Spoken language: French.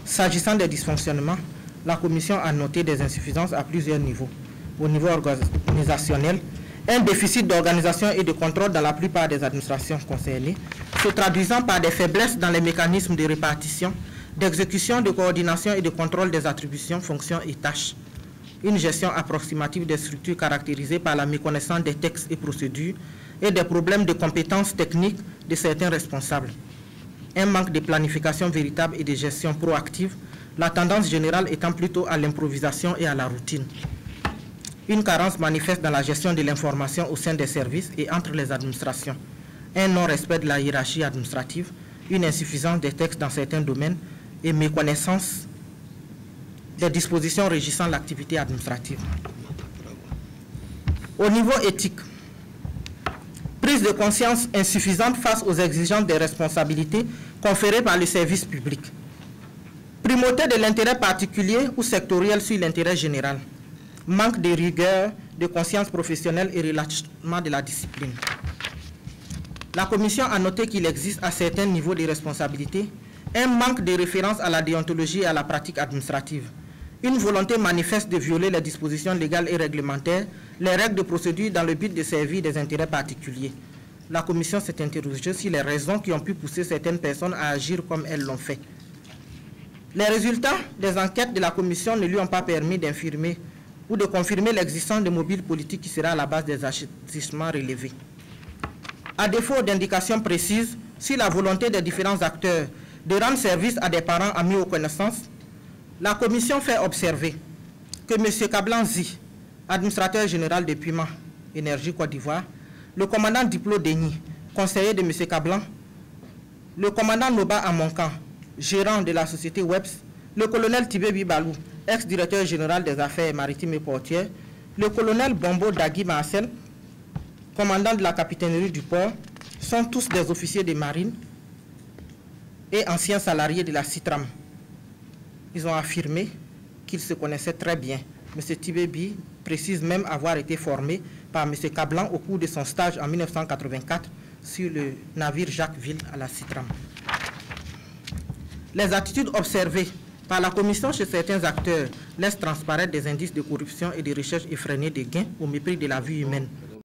S'agissant des dysfonctionnements, la Commission a noté des insuffisances à plusieurs niveaux. Au niveau organisationnel, un déficit d'organisation et de contrôle dans la plupart des administrations concernées, se traduisant par des faiblesses dans les mécanismes de répartition, d'exécution, de coordination et de contrôle des attributions, fonctions et tâches. Une gestion approximative des structures caractérisée par la méconnaissance des textes et procédures et des problèmes de compétences techniques de certains responsables. Un manque de planification véritable et de gestion proactive, la tendance générale étant plutôt à l'improvisation et à la routine. Une carence manifeste dans la gestion de l'information au sein des services et entre les administrations. Un non-respect de la hiérarchie administrative, une insuffisance des textes dans certains domaines et méconnaissance des dispositions régissant l'activité administrative. Au niveau éthique, prise de conscience insuffisante face aux exigences des responsabilités conférées par le service public. Primauté de l'intérêt particulier ou sectoriel sur l'intérêt général. Manque de rigueur, de conscience professionnelle et relâchement de la discipline. La Commission a noté qu'il existe à certains niveaux de responsabilité un manque de référence à la déontologie et à la pratique administrative. Une volonté manifeste de violer les dispositions légales et réglementaires, les règles de procédure dans le but de servir des intérêts particuliers. La Commission s'est interrogée sur les raisons qui ont pu pousser certaines personnes à agir comme elles l'ont fait. Les résultats des enquêtes de la Commission ne lui ont pas permis d'infirmer ou de confirmer l'existence de mobiles politiques qui sera à la base des agissements relevés. À défaut d'indications précises sur la volonté des différents acteurs de rendre service à des parents amis aux connaissances, la Commission fait observer que M. Kablanzi, administrateur général de Puma Énergie Côte d'Ivoire, le commandant Diplo Denis, conseiller de M. Kablan, le commandant Noba Amonkan, gérant de la société WEPS, le colonel Tibé Bibalou, ex-directeur général des affaires maritimes et portières, le colonel Bombo Dagui Marcel, commandant de la capitainerie du port, sont tous des officiers de marine et anciens salariés de la CITRAM. Ils ont affirmé qu'ils se connaissaient très bien. M. Tibébi précise même avoir été formé par M. Kablan au cours de son stage en 1984 sur le navire Jacquesville à la CITRAM. Les attitudes observées par la Commission chez certains acteurs laissent transparaître des indices de corruption et de recherche effrénée de gains au mépris de la vie humaine.